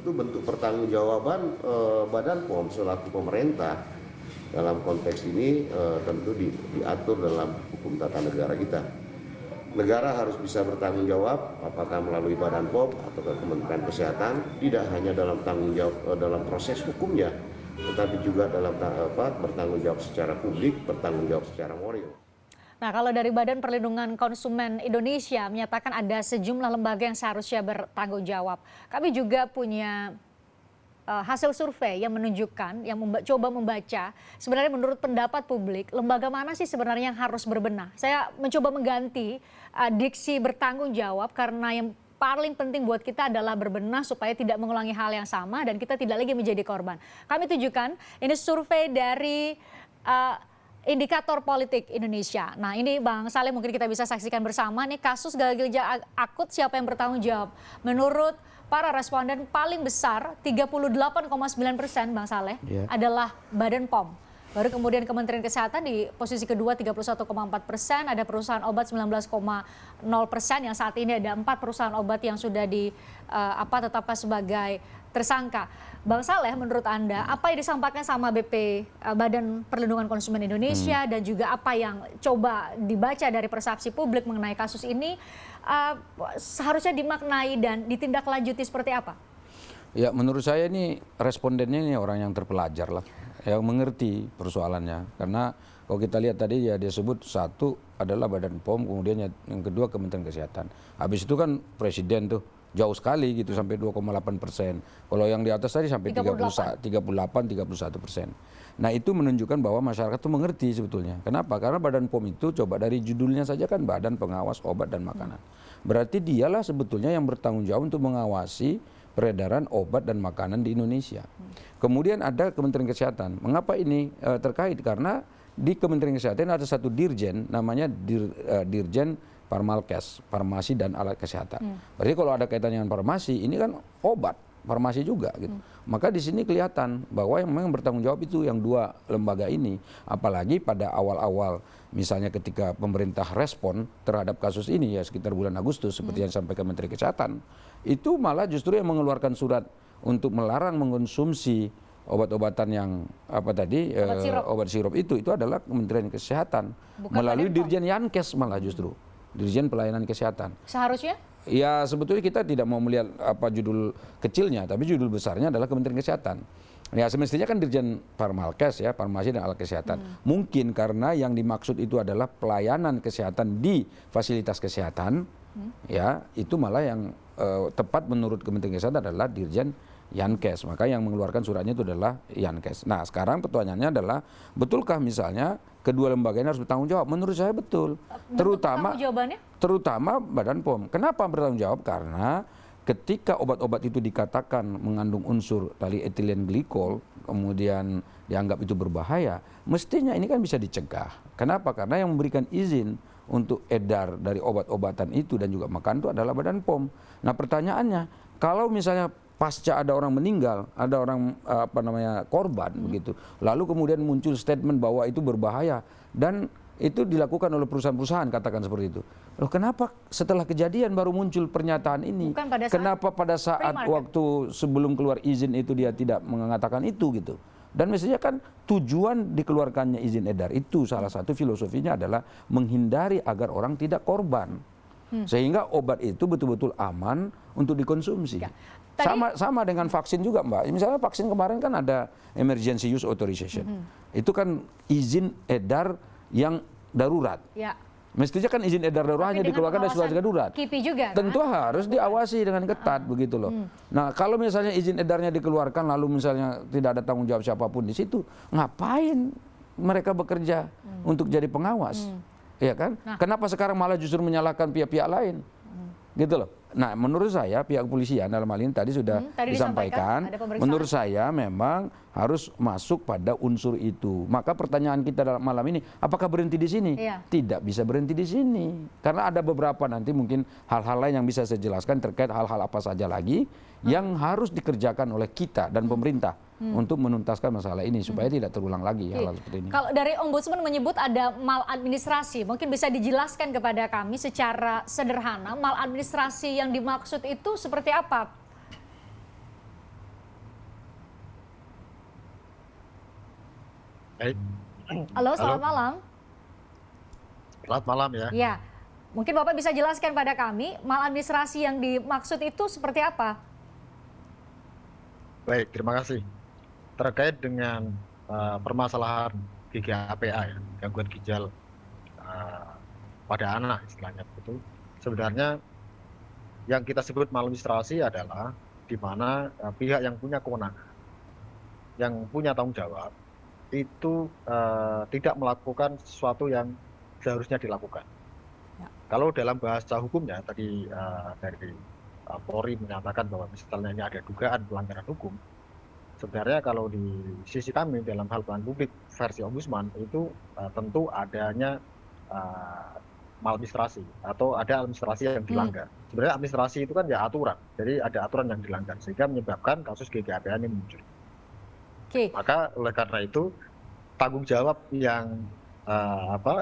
itu bentuk pertanggungjawaban Badan POM selaku pemerintah dalam konteks ini tentu diatur dalam hukum tata negara kita. Negara harus bisa bertanggung jawab apakah melalui Badan POM atau Kementerian Kesehatan, tidak hanya dalam tanggung jawab dalam proses hukumnya, tetapi juga dalam bertanggung jawab secara publik, bertanggung jawab secara moral. Nah, kalau dari Badan Perlindungan Konsumen Indonesia menyatakan ada sejumlah lembaga yang seharusnya bertanggung jawab. Kami juga punya hasil survei yang menunjukkan, yang coba membaca, sebenarnya menurut pendapat publik, lembaga mana sih sebenarnya yang harus berbenah. Saya mencoba mengganti diksi bertanggung jawab karena yang paling penting buat kita adalah berbenah supaya tidak mengulangi hal yang sama dan kita tidak lagi menjadi korban. Kami tunjukkan, ini survei dari Indikator Politik Indonesia. Nah, ini Bang Saleh mungkin kita bisa saksikan bersama nih kasus gagal ginjal akut siapa yang bertanggung jawab. Menurut para responden paling besar 38,9% Bang Saleh adalah Badan POM. Baru kemudian Kementerian Kesehatan di posisi kedua 31,4%, ada perusahaan obat 19,0% yang saat ini ada 4 perusahaan obat yang sudah ditetapkan sebagai tersangka. Bang Saleh, menurut Anda apa yang disampaikan sama Badan Perlindungan Konsumen Indonesia dan juga apa yang coba dibaca dari persepsi publik mengenai kasus ini seharusnya dimaknai dan ditindaklanjuti seperti apa? Ya, menurut saya ini respondennya ini orang yang terpelajar lah, yang mengerti persoalannya. Karena kalau kita lihat tadi ya dia sebut satu adalah Badan POM, kemudian yang kedua Kementerian Kesehatan. Habis itu kan Presiden tuh jauh sekali gitu sampai 2,8%. Kalau yang di atas tadi sampai 38-31%. Nah, itu menunjukkan bahwa masyarakat itu mengerti sebetulnya. Kenapa? Karena Badan POM itu coba dari judulnya saja kan Badan Pengawas Obat dan Makanan. Berarti dialah sebetulnya yang bertanggung jawab untuk mengawasi peredaran obat dan makanan di Indonesia. Kemudian ada Kementerian Kesehatan. Mengapa ini terkait? Karena di Kementerian Kesehatan ada satu dirjen namanya Dirjen Parmalkes, farmasi dan alat kesehatan. Berarti kalau ada kaitannya dengan farmasi, ini kan obat, farmasi juga gitu. Maka di sini kelihatan bahwa yang memang bertanggung jawab itu yang dua lembaga ini. Apalagi pada awal-awal misalnya ketika pemerintah respon terhadap kasus ini ya sekitar bulan Agustus seperti yang disampaikan Menteri Kesehatan, itu malah justru yang mengeluarkan surat untuk melarang mengkonsumsi obat-obatan yang obat sirup itu adalah Kementerian Kesehatan. Bukan melalui Dirjen Yankes malah justru. Dirjen Pelayanan Kesehatan. Seharusnya? Ya sebetulnya kita tidak mau melihat apa judul kecilnya, tapi judul besarnya adalah Kementerian Kesehatan. Ya semestinya kan Dirjen Parmalkes ya, farmasi dan alat kesehatan. Mungkin karena yang dimaksud itu adalah pelayanan kesehatan di fasilitas kesehatan, ya itu malah yang tepat menurut Kementerian Kesehatan adalah Dirjen Yankes. Maka yang mengeluarkan suratnya itu adalah Yankes. Nah sekarang pertanyaannya adalah betulkah misalnya kedua lembaga ini harus bertanggung jawab? Menurut saya betul. Terutama Badan POM. Kenapa bertanggung jawab? Karena ketika obat-obat itu dikatakan mengandung unsur tali etilen glikol, kemudian dianggap itu berbahaya, mestinya ini kan bisa dicegah. Kenapa? Karena yang memberikan izin untuk edar dari obat-obatan itu dan juga makan itu adalah Badan POM. Nah pertanyaannya, kalau misalnya pasca ada orang meninggal, ada orang korban begitu, lalu kemudian muncul statement bahwa itu berbahaya dan itu dilakukan oleh perusahaan-perusahaan katakan seperti itu. Loh kenapa setelah kejadian baru muncul pernyataan ini? Kenapa pada saat waktu sebelum keluar izin itu dia tidak mengatakan itu gitu? Dan mestinya kan tujuan dikeluarkannya izin edar itu salah satu filosofinya adalah menghindari agar orang tidak korban. Sehingga obat itu betul-betul aman untuk dikonsumsi. Ya. Sama dengan vaksin juga Mbak. Misalnya vaksin kemarin kan ada emergency use authorization. Itu kan izin edar yang darurat. Ya. Mestinya kan izin edar darurat hanya dikeluarkan dari situasi darurat. KIPI juga kan? Tentu harus diawasi dengan ketat begitu loh. Nah kalau misalnya izin edarnya dikeluarkan lalu misalnya tidak ada tanggung jawab siapapun di situ, ngapain mereka bekerja untuk jadi pengawas? Ya kan? Kenapa sekarang malah justru menyalahkan pihak-pihak lain? Gitu loh. Nah menurut saya pihak kepolisian dalam hal ini tadi sudah disampaikan, menurut saya memang harus masuk pada unsur itu. Maka pertanyaan kita dalam malam ini, apakah berhenti di sini? Tidak bisa berhenti di sini. Karena ada beberapa nanti mungkin hal-hal lain yang bisa saya jelaskan terkait hal-hal apa saja lagi yang harus dikerjakan oleh kita dan pemerintah untuk menuntaskan masalah ini supaya tidak terulang lagi hal-hal seperti ini. Kalau dari Ombudsman menyebut ada maladministrasi, mungkin bisa dijelaskan kepada kami secara sederhana maladministrasi yang dimaksud itu seperti apa? Baik. Halo, Halo, selamat malam. selamat malam ya. Ya, mungkin Bapak bisa jelaskan pada kami maladministrasi yang dimaksud itu seperti apa? Baik, terima kasih. Terkait dengan permasalahan GGAPA ya, gangguan ginjal eh, pada anak istilahnya begitu. Sebenarnya yang kita sebut maladministrasi adalah di mana pihak yang punya kewenangan, yang punya tanggung jawab itu tidak melakukan sesuatu yang seharusnya dilakukan. Ya. Kalau dalam bahasa hukumnya tadi dari Polri menyatakan bahwa misalnya ini ada dugaan pelanggaran hukum, sebenarnya kalau di sisi kami dalam hal pelayanan publik versi Ombudsman itu tentu adanya maladministrasi atau ada administrasi yang dilanggar. Sebenarnya administrasi itu kan ya aturan, jadi ada aturan yang dilanggar sehingga menyebabkan kasus GGAPA ini muncul. Oke, Maka oleh karena itu tanggung jawab yang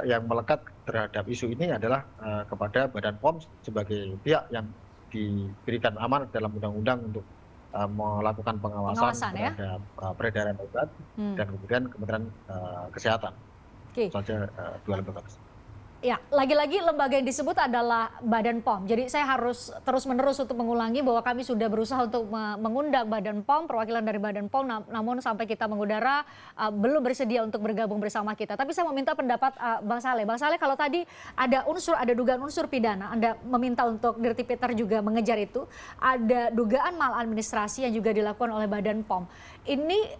yang melekat terhadap isu ini adalah kepada Badan POM sebagai pihak yang diberikan amanat dalam undang-undang untuk melakukan pengawasan Pengawasan, ya. terhadap peredaran obat dan kemudian Kementerian Kesehatan. oke. Itu saja dua lembaga tersebut. Ya, lagi-lagi lembaga yang disebut adalah Badan POM. Jadi saya harus terus-menerus untuk mengulangi bahwa kami sudah berusaha untuk mengundang Badan POM, perwakilan dari Badan POM, namun sampai kita mengudara belum bersedia untuk bergabung bersama kita. Tapi saya meminta pendapat Bang Saleh. Bang Saleh, kalau tadi ada dugaan unsur pidana, Anda meminta untuk Dirti Peter juga mengejar itu, ada dugaan maladministrasi yang juga dilakukan oleh Badan POM. Ini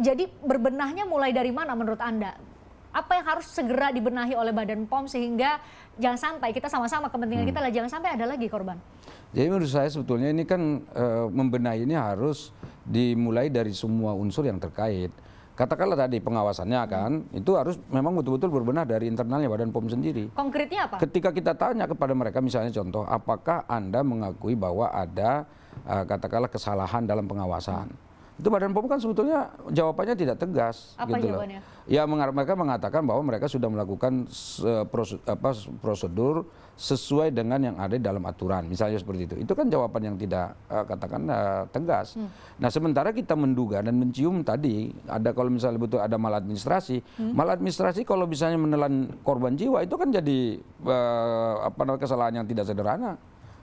jadi berbenahnya mulai dari mana menurut Anda? Apa yang harus segera dibenahi oleh Badan POM sehingga jangan sampai kita sama-sama kepentingan kita lah jangan sampai ada lagi korban. Jadi menurut saya sebetulnya ini kan membenahi ini harus dimulai dari semua unsur yang terkait. Katakanlah tadi pengawasannya kan, itu harus memang betul-betul berbenah dari internalnya Badan POM sendiri. Konkretnya apa? Ketika kita tanya kepada mereka misalnya contoh, apakah Anda mengakui bahwa ada katakanlah kesalahan dalam pengawasan? Itu Badan POM kan sebetulnya jawabannya tidak tegas. Apa gitu jawabannya? Loh. Ya mereka mengatakan bahwa mereka sudah melakukan prosedur sesuai dengan yang ada dalam aturan, misalnya seperti itu. Itu kan jawaban yang tidak katakan tegas. Nah sementara kita menduga dan mencium tadi ada kalau misalnya betul ada maladministrasi, maladministrasi kalau misalnya menelan korban jiwa itu kan jadi kesalahan yang tidak sederhana.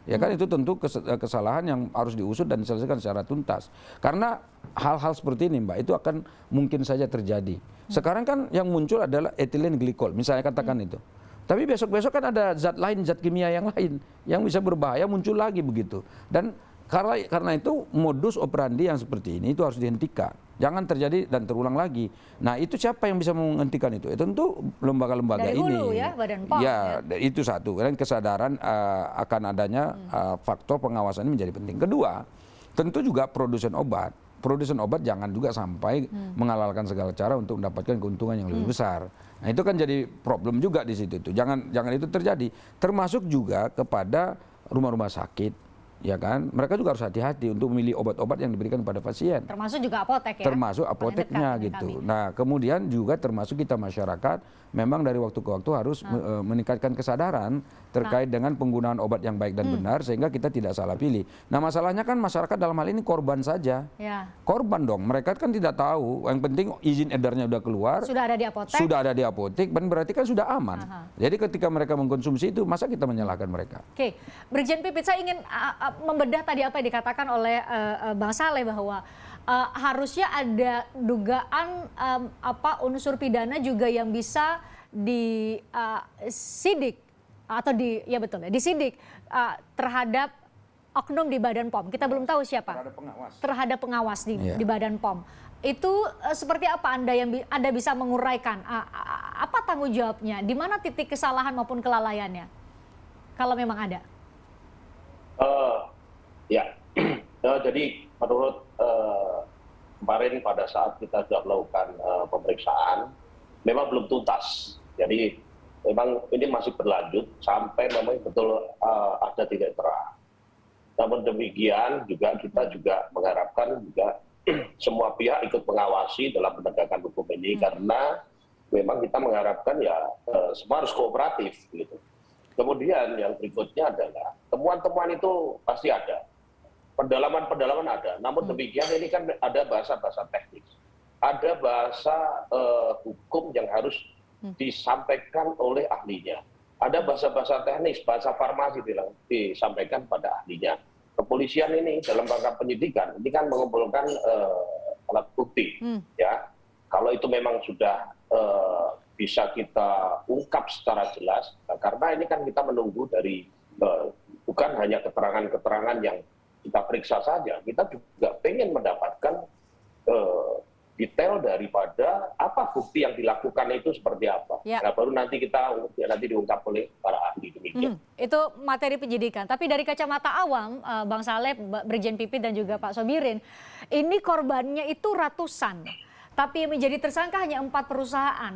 Ya kan itu tentu kesalahan yang harus diusut dan diselesaikan secara tuntas. Karena hal-hal seperti ini Mbak itu akan mungkin saja terjadi. Sekarang kan yang muncul adalah etilen glikol, misalnya katakan itu. Tapi besok-besok kan ada zat lain, zat kimia yang lain yang bisa berbahaya muncul lagi begitu. Dan karena itu modus operandi yang seperti ini itu harus dihentikan. Jangan terjadi dan terulang lagi. Nah itu siapa yang bisa menghentikan itu? Tentu lembaga-lembaga Dari ini. hulu ya, Badan POM. Ya, itu satu. Dan kesadaran akan adanya faktor pengawasan ini menjadi penting. Kedua, tentu juga produsen obat. Produsen obat jangan juga sampai menghalalkan segala cara untuk mendapatkan keuntungan yang lebih besar. Nah itu kan jadi problem juga di situ. Jangan itu terjadi. Termasuk juga kepada rumah-rumah sakit. Ya kan, mereka juga harus hati-hati untuk memilih obat-obat yang diberikan kepada pasien. Termasuk juga apotek ya? Termasuk apoteknya Paling dekat gitu. dengan kami. Nah kemudian juga termasuk kita masyarakat memang dari waktu ke waktu harus meningkatkan kesadaran terkait dengan penggunaan obat yang baik dan benar sehingga kita tidak salah pilih. Nah masalahnya kan masyarakat dalam hal ini korban saja. Ya. Korban dong, mereka kan tidak tahu. Yang penting izin edarnya sudah keluar. Sudah ada di apotek? Sudah ada di apotek, dan berarti kan sudah aman. Jadi ketika mereka mengkonsumsi itu, masa kita menyalahkan mereka? Oke, Brigjen Pipit, saya ingin membedah tadi apa yang dikatakan oleh Bang Saleh bahwa harusnya ada dugaan unsur pidana juga yang bisa disidik atau disidik terhadap oknum di Badan POM. Kita belum tahu siapa. Terhadap pengawas di Badan POM. Itu seperti apa Anda bisa menguraikan apa tanggung jawabnya? Di mana titik kesalahan maupun kelalaiannya? Kalau memang ada. Ya, jadi menurut kemarin pada saat kita sudah melakukan pemeriksaan, memang belum tuntas. Jadi memang ini masih berlanjut sampai memang betul ada titik terang. Namun demikian juga kita juga mengharapkan juga semua pihak ikut mengawasi dalam penegakan hukum ini karena memang kita mengharapkan ya semua harus kooperatif gitu. Kemudian yang berikutnya adalah temuan-temuan itu pasti ada. Pendalaman ada. Namun demikian ini kan ada bahasa-bahasa teknis. ada bahasa hukum yang harus disampaikan oleh ahlinya. Ada bahasa-bahasa teknis, bahasa farmasi disampaikan pada ahlinya. Kepolisian ini dalam rangka penyidikan, ini kan mengumpulkan alat bukti. Ya, kalau itu memang sudah bisa kita ungkap secara jelas, nah, karena ini kan kita menunggu dari bukan hanya keterangan-keterangan yang kita periksa saja, kita juga pengen mendapatkan detail daripada apa bukti yang dilakukan itu seperti apa. Ya. Nah, baru nanti diungkap oleh para ahli demikian. Itu materi penyidikan. Tapi dari kacamata awam, Bang Saleh, Brigjen Pipit dan juga Pak Sobirin, ini korbannya itu ratusan. Tapi yang menjadi tersangka hanya 4 perusahaan.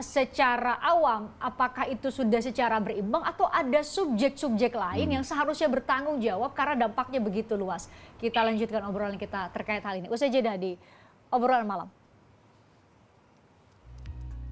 Secara awam, apakah itu sudah secara berimbang atau ada subjek-subjek lain yang seharusnya bertanggung jawab karena dampaknya begitu luas? Kita lanjutkan obrolan kita terkait hal ini. Usai jeda di obrolan malam.